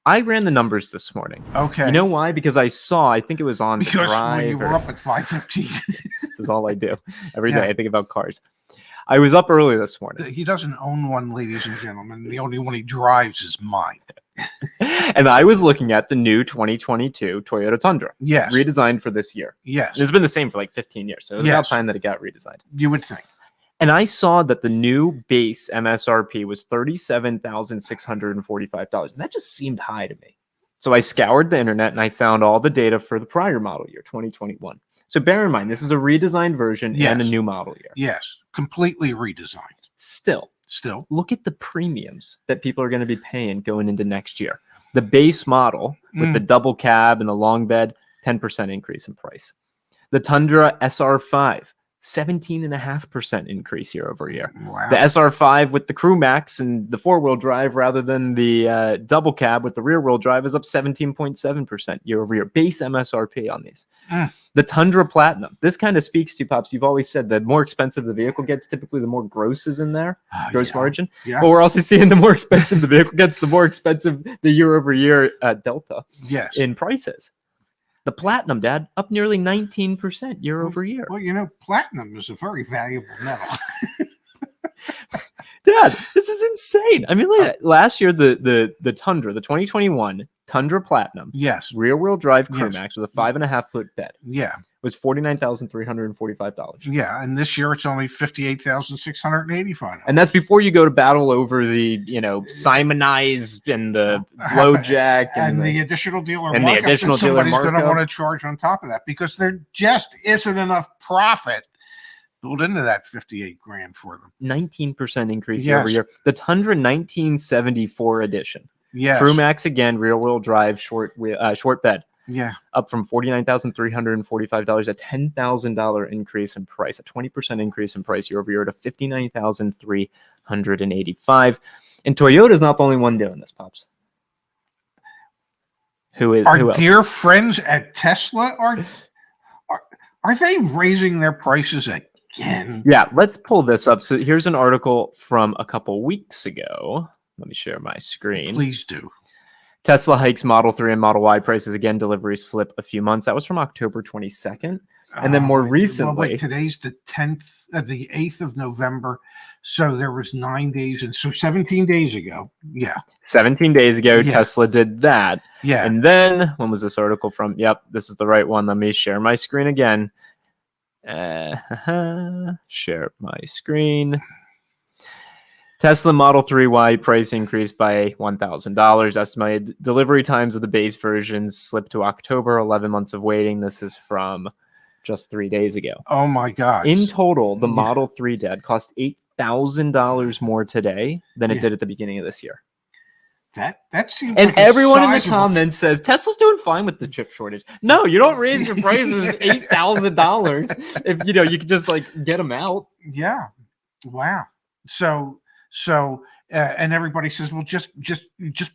I ran the numbers this morning. Okay. You know why? Because I think it was on the Because drive. when you were up at 5:15. This is all I do. Every day I think about cars. I was up early this morning. He doesn't own one, ladies and gentlemen. The only one he drives is mine. And I was looking at the new 2022 Toyota Tundra. Yes. Redesigned for this year. Yes. And it's been the same for like 15 years. So it was about time that it got redesigned. You would think. And I saw that the new base MSRP was $37,645. And that just seemed high to me. So I scoured the internet and I found all the data for the prior model year, 2021. So bear in mind, this is a redesigned version and a new model year. Yes, completely redesigned. Still, look at the premiums that people are going to be paying going into next year. The base model with the double cab and the long bed, 10% increase in price. The Tundra SR5, 17.5% increase year over year. Wow. The SR5 with the Crew Max and the four-wheel drive rather than the double cab with the rear-wheel drive is up 17.7% year over year. Base MSRP on these. The Tundra Platinum. This kind of speaks to, Pops, you've always said the more expensive the vehicle gets, typically the more gross is in there, gross margin. Yeah. But we're also seeing the more expensive the vehicle gets, the more expensive the year over year delta in prices. The Platinum, Dad, up nearly 19% year over year. Well, you know, Platinum is a very valuable metal. Dad, this is insane. I mean, like, last year, the Tundra, the 2021 Tundra Platinum, rear-wheel drive Crew Max with a 5.5-foot bed, was $49,345. Yeah, and this year it's only $58,685. And that's before you go to battle over the, Simonized and the low jack and the additional dealer and markup the additional that somebody's dealer going to markup. want to charge on top of that because there just isn't enough profit built into that $58,000 for them. 19% increase year over year. The Tundra 1974 edition. Yes. Crew Max again, rear-wheel drive, short bed. Yeah. Up from $49,345, a $10,000 increase in price, a 20% increase in price year over year to $59,385. And Toyota's not the only one doing this, Pops. Who else? Dear friends at Tesla are they raising their prices again? Yeah, let's pull this up. So here's an article from a couple weeks ago. Let me share my screen. Please do. Tesla hikes Model 3 and Model Y prices again. Deliveries slip a few months. That was from October 22nd. And then more recently... Well, wait, today's the 10th, the 8th of November. So there was 9 days. And so 17 days ago. Yeah. 17 days ago, Tesla did that. Yeah. And then, when was this article from? Yep, this is the right one. Let me share my screen again. Share my screen. Tesla Model 3Y price increased by $1,000. Estimated delivery times of the base versions slipped to October. 11 months of waiting. This is from just 3 days ago. Oh my God! In total, the Model 3 Dad cost $8,000 more today than it did at the beginning of this year. That seems. And like everyone in the comments says Tesla's doing fine with the chip shortage. No, you don't raise your prices $8,000 if you can just get them out. Yeah. Wow. So and everybody says, well, just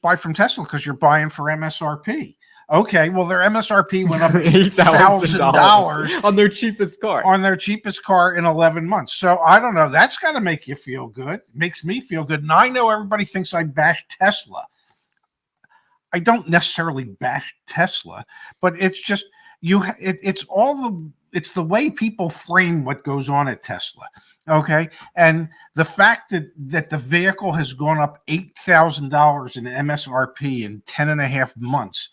buy from Tesla because you're buying for MSRP. Okay, well, their MSRP went up $8,000 on their cheapest car. On their cheapest car in 11 months. So I don't know. That's got to make you feel good. Makes me feel good. And I know everybody thinks I bash Tesla. I don't necessarily bash Tesla, but it's just it's the way people frame what goes on at Tesla. Okay. And the fact that the vehicle has gone up $8,000 in MSRP in 10.5 months,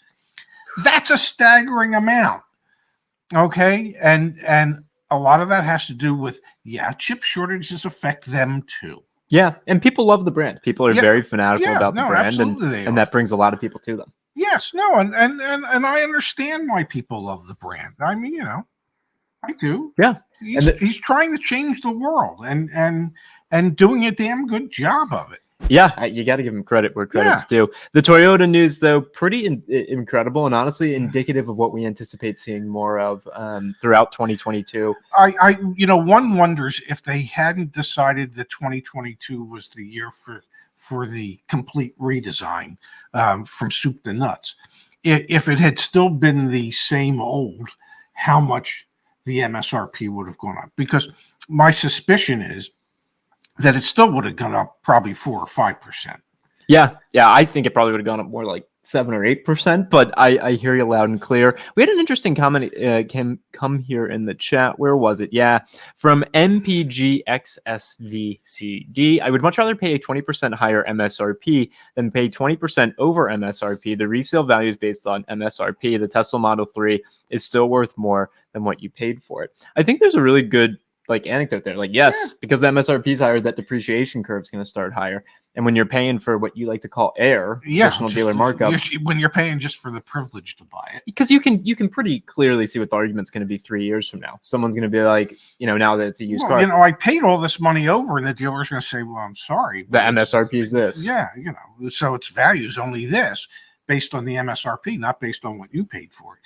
that's a staggering amount. Okay. And a lot of that has to do with, chip shortages affect them too. Yeah. And people love the brand. People are very fanatical about the brand. And that brings a lot of people to them. Yes. No. And I understand why people love the brand. I mean, I do. Yeah. He's trying to change the world and doing a damn good job of it. Yeah, you got to give him credit where credit's due. The Toyota news, though, pretty incredible and honestly indicative of what we anticipate seeing more of throughout 2022. One wonders if they hadn't decided that 2022 was the year for the complete redesign from soup to nuts. If it had still been the same old, how much the MSRP would have gone up, because my suspicion is that it still would have gone up probably 4 or 5%. Yeah, I think it probably would have gone up more like 7 or 8%, but I hear you loud and clear. We had an interesting comment come here in the chat. Where was it? Yeah, from MPGXSVCD. I would much rather pay a 20% higher MSRP than pay 20% over MSRP. The resale value is based on MSRP. The Tesla Model 3 is still worth more than what you paid for it. I think there's a really good anecdote there. Yes, because the MSRP is higher, that depreciation curve is going to start higher. And when you're paying for what you like to call air, additional dealer markup, when you're paying just for the privilege to buy it, because you can pretty clearly see what the argument's going to be 3 years from now. Someone's going to be like, now that it's a used car, I paid all this money over. The dealer's going to say, well, I'm sorry, the MSRP is this. Yeah, so its value is only this, based on the MSRP, not based on what you paid for it.